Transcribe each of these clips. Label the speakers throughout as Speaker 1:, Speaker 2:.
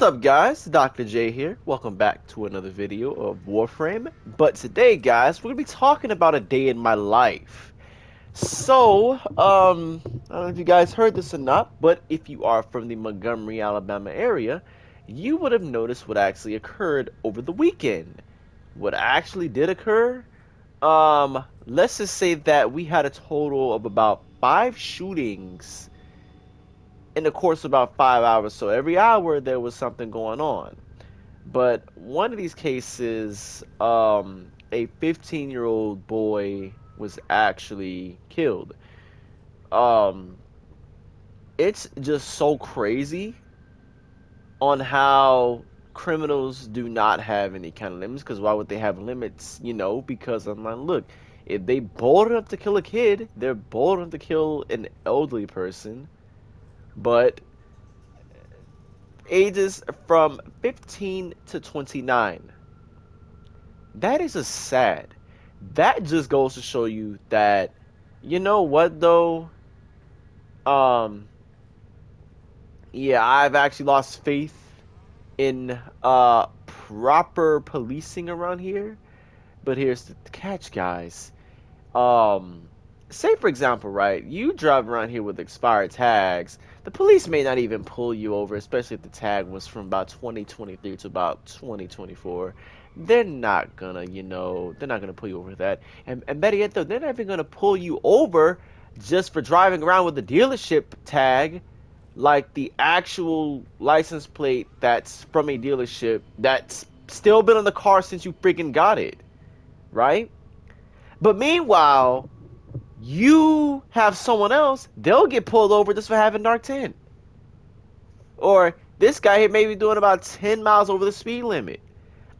Speaker 1: What's up guys, Dr. J here. Welcome back to another video of Warframe. But today guys, we're going to be talking about a day in my life. I don't know if you guys heard this or not, but if you are from the Montgomery, Alabama area, you would have noticed what actually occurred over the weekend. What actually did occur? Let's just say that we had a total of about 5 shootings in the course of about 5 hours. So every hour there was something going on. But one of these cases, a 15-year-old boy was actually killed. Um, it's just so crazy on how criminals do not have any kind of limits. Because why would they have limits? Because I'm like, look, if they bold enough to kill a kid, they're bold enough to kill an elderly person. But ages from 15 to 29. That is just sad. That just goes to show you that, you know what though? Um, yeah, I've actually lost faith in proper policing around here. But here's the catch, guys. Um, Say for example, right? You drive around here with expired tags. The police may not even pull you over, especially if the tag was from about 2023 to about 2024. They're not gonna, they're not gonna pull you over for that. And better yet, though, they're not even gonna pull you over just for driving around with the dealership tag, like the actual license plate that's from a dealership that's still been on the car since you freaking got it, right? But meanwhile, you have someone else, they'll get pulled over just for having dark tint. Or this guy here may be doing about 10 miles over the speed limit.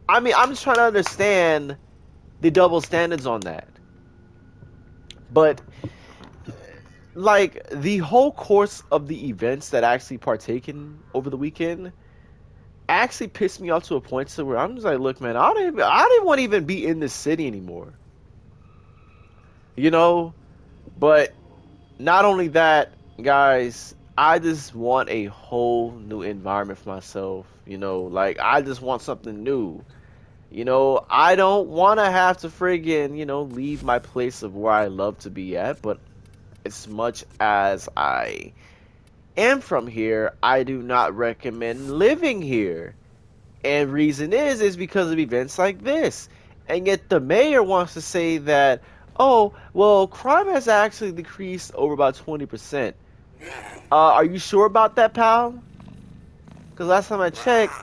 Speaker 1: I mean, I'm just trying to understand the double standards on that. But, like, the whole course of the events that actually partaken over the weekend actually pissed me off to a point to where I'm just like, look, man, I didn't want to even be in this city anymore. You know? But not only that, guys, I just want a whole new environment for myself. Like I just want something new. I don't want to have to friggin', leave my place of where I love to be at. But as much as I am from here, I do not recommend living here. And reason is because of events like this. And yet the mayor wants to say that, oh, well, crime has actually decreased over about 20%. Are you sure about that, pal? Because last time I checked,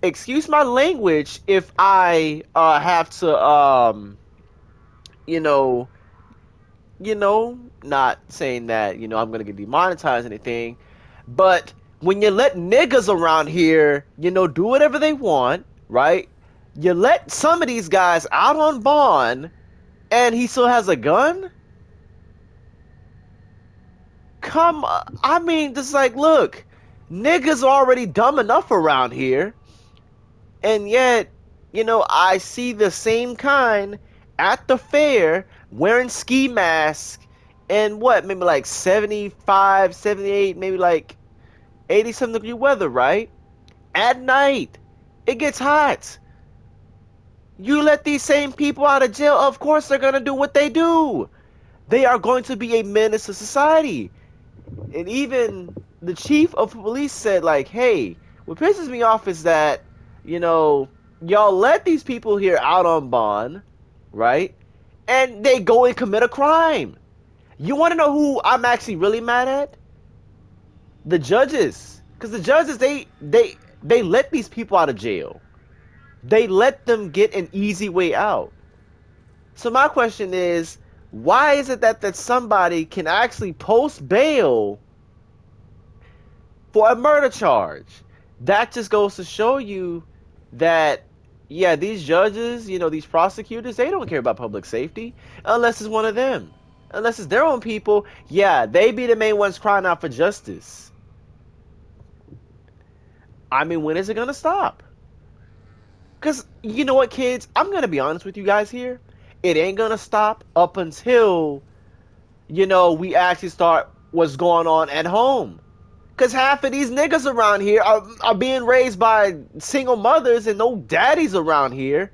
Speaker 1: excuse my language if I have to, you know, not saying that, I'm gonna get demonetized or anything, but when you let niggas around here, do whatever they want, right? You let some of these guys out on bond, and he still has a gun? I mean, just like, look, niggas already dumb enough around here, and yet, I see the same kind at the fair wearing ski masks and what, maybe like 75, 78, maybe like 80 some degree weather, right? At night, it gets hot. You let these same people out of jail, of course they're gonna do what they do. They are going to be a menace to society. And even the chief of police said, like, hey, what pisses me off is that, y'all let these people here out on bond, right? And they go and commit a crime. You want to know who I'm actually really mad at? The judges. Because the judges, they let these people out of jail. They let them get an easy way out. So my question is, why is it that somebody can actually post bail for a murder charge? That just goes to show you that, yeah, these judges, these prosecutors, they don't care about public safety unless it's one of them. Unless it's their own people, yeah, they be the main ones crying out for justice. I mean, when is it gonna stop? Because, you know what, kids? I'm gonna be honest with you guys here. It ain't gonna stop up until, we actually start what's going on at home. Cause half of these niggas around here are being raised by single mothers and no daddies around here.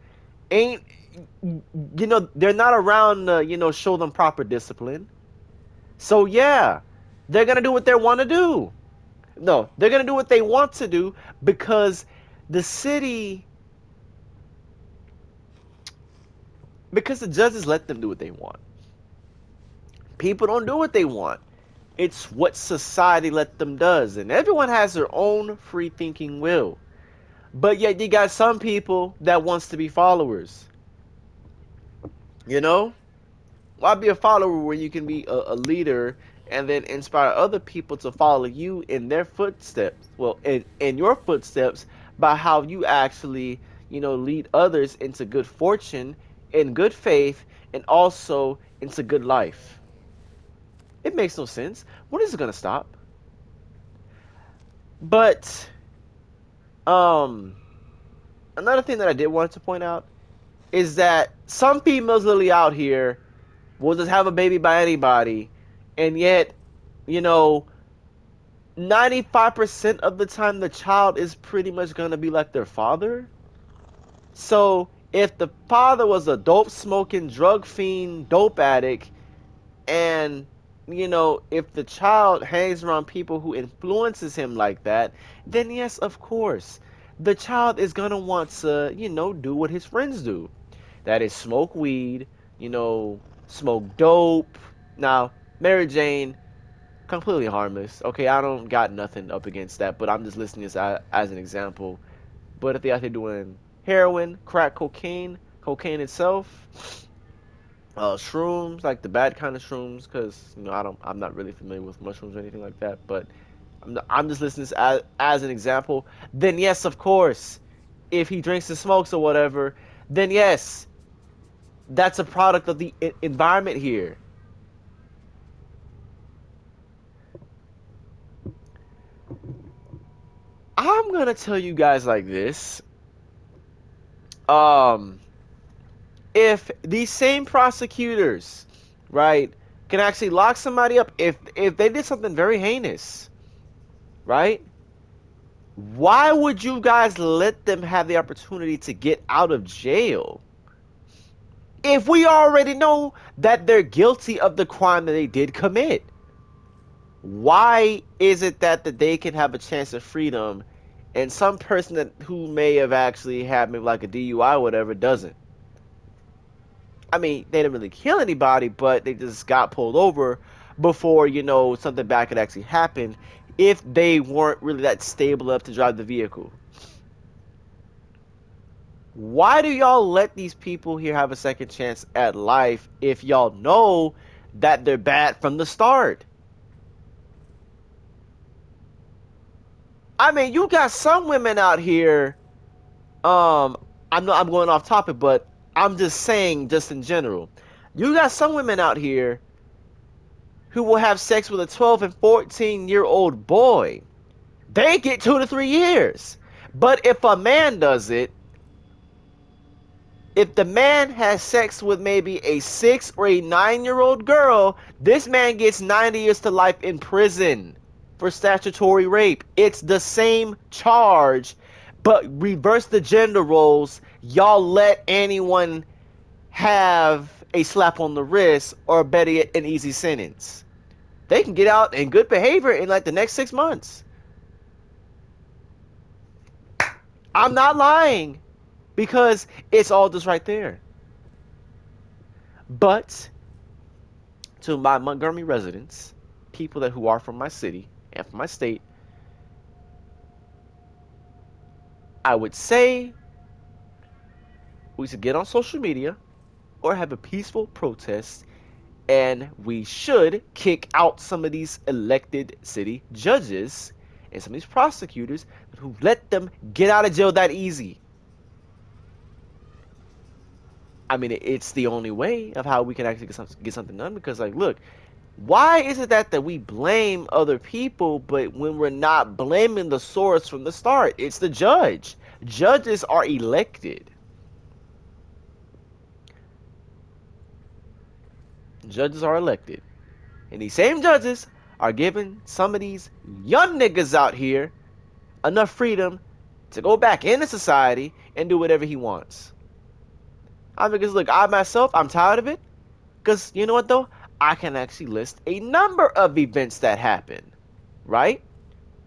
Speaker 1: Ain't they're not around to, show them proper discipline. So yeah, they're gonna do what they want to do. No, they're gonna do what they want to do because the city because the judges let them do what they want. People don't do what they want. It's what society let them does, and everyone has their own free thinking will. But yet you got some people that wants to be followers. You know? Why be a follower where you can be a leader and then inspire other people to follow you in their footsteps? Well, in your footsteps by how you actually, lead others into good fortune, in good faith, and also into good life. It makes no sense. When is it gonna stop? But um another thing that I did want to point out is that some females literally out here will just have a baby by anybody, and yet, you know, 95% of the time the child is pretty much gonna be like their father. So if the father was a dope smoking, drug fiend, dope addict, and if the child hangs around people who influences him like that, then yes, of course, the child is gonna want to, do what his friends do. That is smoke weed, you know, smoke dope. Now, Mary Jane, completely harmless. Okay, I don't got nothing up against that, but I'm just listing this as an example. But if they out there doing heroin, crack cocaine, cocaine itself, shrooms, like the bad kind of shrooms, because I'm not really familiar with mushrooms or anything like that. But I'm just listing this as an example. Then yes, of course, if he drinks and smokes or whatever, then yes, that's a product of the environment here. I'm gonna tell you guys like this. Um, if these same prosecutors, right, can actually lock somebody up if they did something very heinous, right? Why would you guys let them have the opportunity to get out of jail if we already know that they're guilty of the crime that they did commit? Why is it that they can have a chance of freedom and some person that who may have actually had maybe like a DUI or whatever doesn't? I mean, they didn't really kill anybody, but they just got pulled over before, something bad could actually happen if they weren't really that stable enough to drive the vehicle. Why do y'all let these people here have a second chance at life if y'all know that they're bad from the start? I mean, you got some women out here. Um, I'm going off topic, but I'm just saying, just in general, you got some women out here who will have sex with a 12 and 14-year-old boy. They get 2 to 3 years. But if a man does it, if the man has sex with maybe a 6 or a 9-year-old girl, this man gets 90 years to life in prison for statutory rape. It's the same charge, but reverse the gender roles. Y'all let anyone have a slap on the wrist or better yet, an easy sentence. They can get out in good behavior in like the next 6 months. I'm not lying because it's all just right there. But to my Montgomery residents, people that who are from my city and from my state, I would say we should get on social media or have a peaceful protest, and we should kick out some of these elected city judges and some of these prosecutors who let them get out of jail that easy. I mean, it's the only way of how we can actually get something done. Because, like, look, why is it that we blame other people, but when we're not blaming the source from the start, it's the judge. Judges are elected. Judges are elected. And these same judges are giving some of these young niggas out here enough freedom to go back into society and do whatever he wants. I mean, because look, I myself, I'm tired of it. Because you know what though? I can actually list a number of events that happened, right?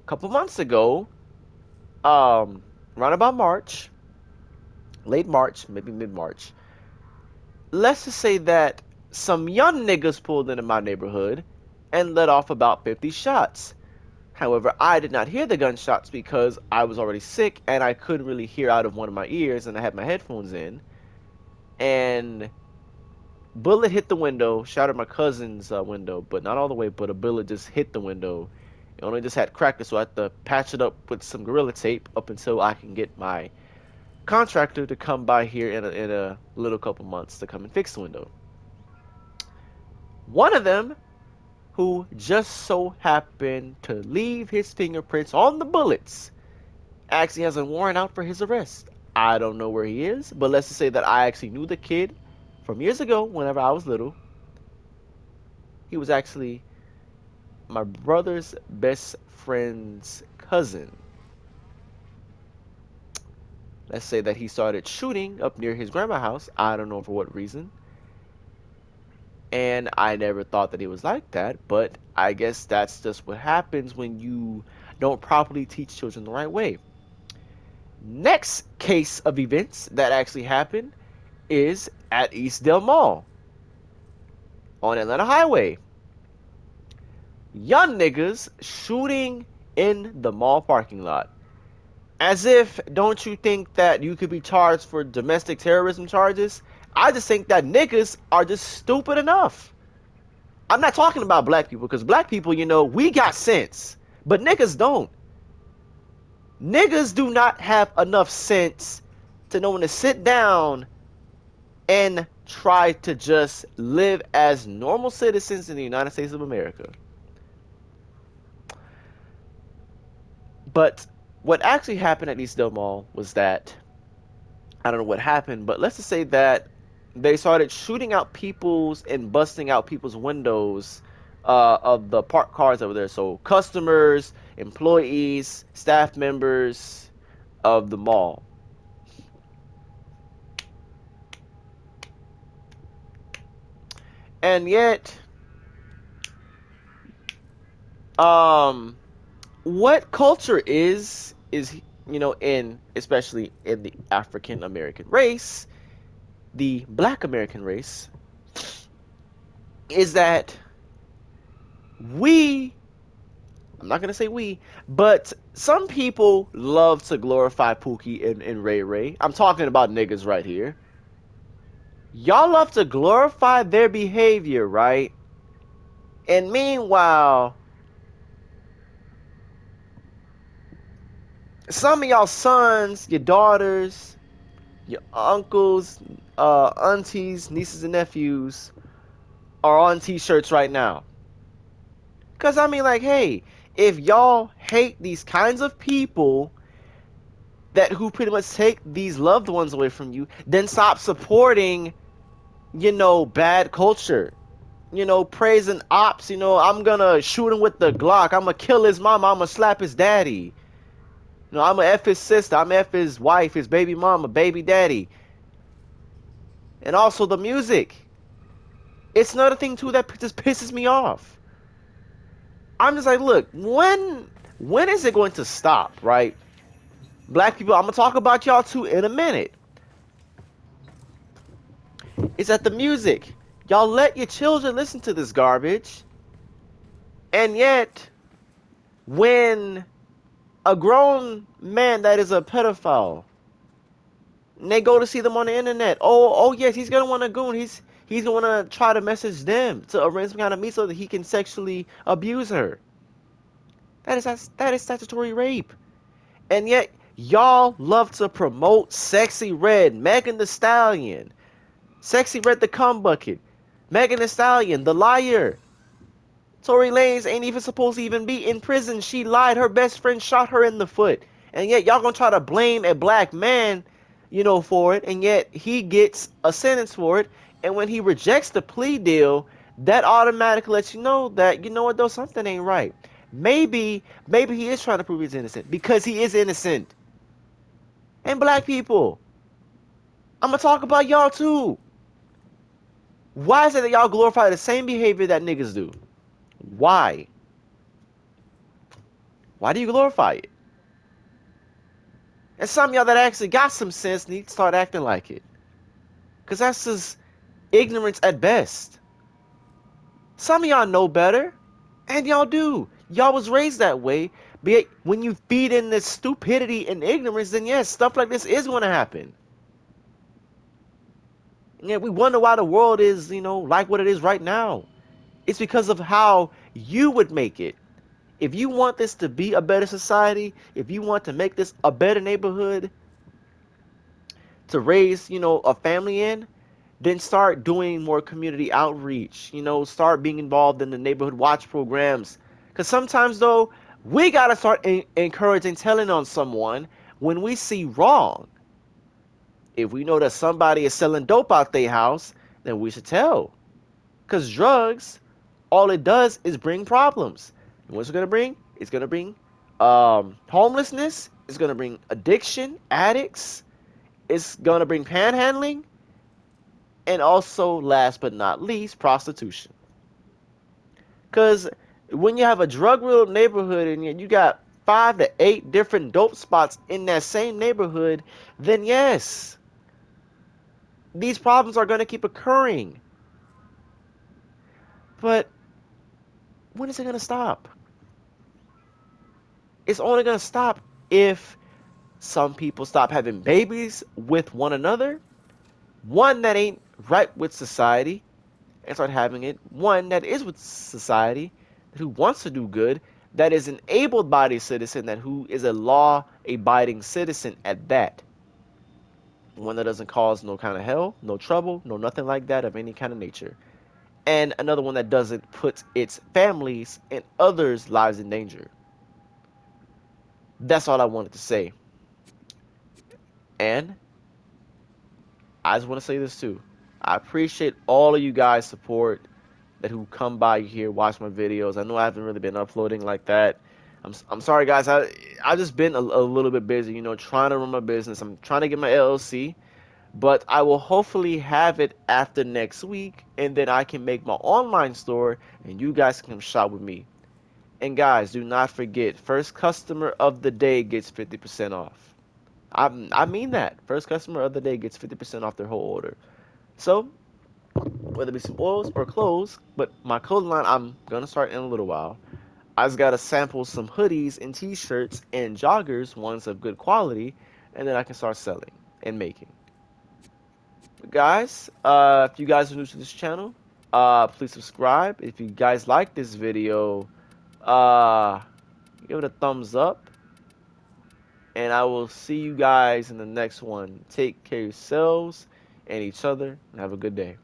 Speaker 1: A couple months ago, around about March, late March, maybe mid March, let's just say that some young niggas pulled into my neighborhood and let off about 50 shots. However, I did not hear the gunshots because I was already sick and I couldn't really hear out of one of my ears and I had my headphones in. And bullet hit the window, shattered my cousin's window, but not all the way, but a bullet just hit the window. It only just had cracked it, so I had to patch it up with some Gorilla Tape up until I can get my contractor to come by here in a little couple months to come and fix the window. One of them, who just so happened to leave his fingerprints on the bullets, actually has a warrant out for his arrest. I don't know where he is, but let's just say that I actually knew the kid from years ago whenever I was little. He was actually my brother's best friend's cousin. Let's say that he started shooting up near his grandma's house. I don't know for what reason. And I never thought that he was like that, but I guess that's just what happens when you don't properly teach children the right way. Next case of events that actually happened is at East Del Mall on Atlanta Highway. Young niggas shooting in the mall parking lot. As if, don't you think that you could be charged for domestic terrorism charges? I just think that niggas are just stupid enough. I'm not talking about black people, because black people, we got sense. But niggas don't. Niggas do not have enough sense to know when to sit down and try to just live as normal citizens in the United States of America. But what actually happened at East Del Mall was that, I don't know what happened, but let's just say that they started shooting out people's and busting out people's windows of the parked cars over there. So customers, employees, staff members of the mall. And yet, what culture is in especially in the African American race, the Black American race, is that we, I'm not gonna say we, but some people love to glorify Pookie and Ray Ray. I'm talking about niggas right here. Y'all love to glorify their behavior, right? And meanwhile, some of y'all sons, your daughters, your uncles, aunties, nieces, and nephews are on t-shirts right now. Because I mean, like, hey, if y'all hate these kinds of people that who pretty much take these loved ones away from you, then stop supporting, bad culture. Praising ops, I'm gonna shoot him with the Glock, I'm gonna kill his mama, I'm gonna slap his daddy. I'm gonna F his sister, I'm gonna F his wife, his baby mama, baby daddy. And also the music. It's another thing too that just pisses me off. I'm just like, look, when is it going to stop, right? Black people, I'm gonna talk about y'all too in a minute. It's at the music. Y'all let your children listen to this garbage. And yet, when a grown man that is a pedophile, and they go to see them on the internet, oh yes, he's gonna want to goon. He's gonna want to try to message them to arrange some kind of meet so that he can sexually abuse her. That is statutory rape. And yet, y'all love to promote Sexy Red, Megan Thee Stallion, Sexy Red the Cum Bucket, Megan Thee Stallion, the liar. Tory Lanez ain't even supposed to even be in prison. She lied. Her best friend shot her in the foot. And yet y'all gonna try to blame a black man, for it. And yet he gets a sentence for it. And when he rejects the plea deal, that automatically lets you know that, you know what, though, something ain't right. Maybe he is trying to prove he's innocent because he is innocent. And black people, I'm gonna talk about y'all too. Why is it that y'all glorify the same behavior that niggas do? Why? Why do you glorify it? And some of y'all that actually got some sense need to start acting like it. Because that's just ignorance at best. Some of y'all know better. And y'all do. Y'all was raised that way. But when you feed in this stupidity and ignorance, then yes, stuff like this is going to happen. And yet we wonder why the world is, like what it is right now. It's because of how you would make it. If you want this to be a better society, if you want to make this a better neighborhood to raise, a family in, then start doing more community outreach. Start being involved in the neighborhood watch programs. Because sometimes, though, we got to start encouraging telling on someone when we see wrong. If we know that somebody is selling dope out their house, then we should tell. Because drugs, all it does is bring problems. And what's it going to bring? It's going to bring homelessness. It's going to bring addiction, addicts. It's going to bring panhandling. And also, last but not least, prostitution. Because when you have a drug-riddled neighborhood and you got 5 to 8 different dope spots in that same neighborhood, then yes, these problems are going to keep occurring. But when is it going to stop? It's only going to stop if some people stop having babies with one another, one that ain't right with society, and start having it one that is with society, who wants to do good, that is an able-bodied citizen, that who is a law-abiding citizen at that, one that doesn't cause no kind of hell, no trouble, no nothing like that of any kind of nature, and another one that doesn't put its families and others' lives in danger. That's all I wanted to say. And I just want to say this too. I appreciate all of you guys' support that who come by here, watch my videos. I know I haven't really been uploading like that. I'm sorry, guys. I just been a little bit busy, trying to run my business. I'm trying to get my LLC, but I will hopefully have it after next week, and then I can make my online store, and you guys can come shop with me. And guys, do not forget, first customer of the day gets 50% off. I mean that. First customer of the day gets 50% off their whole order. So whether it be some oils or clothes, but my clothing line I'm gonna start in a little while. I just gotta sample some hoodies and t-shirts and joggers, ones of good quality, and then I can start selling and making. But guys, if you guys are new to this channel, please subscribe. If you guys like this video, uh, give it a thumbs up, and I will see you guys in the next one. Take care of yourselves and each other, and have a good day.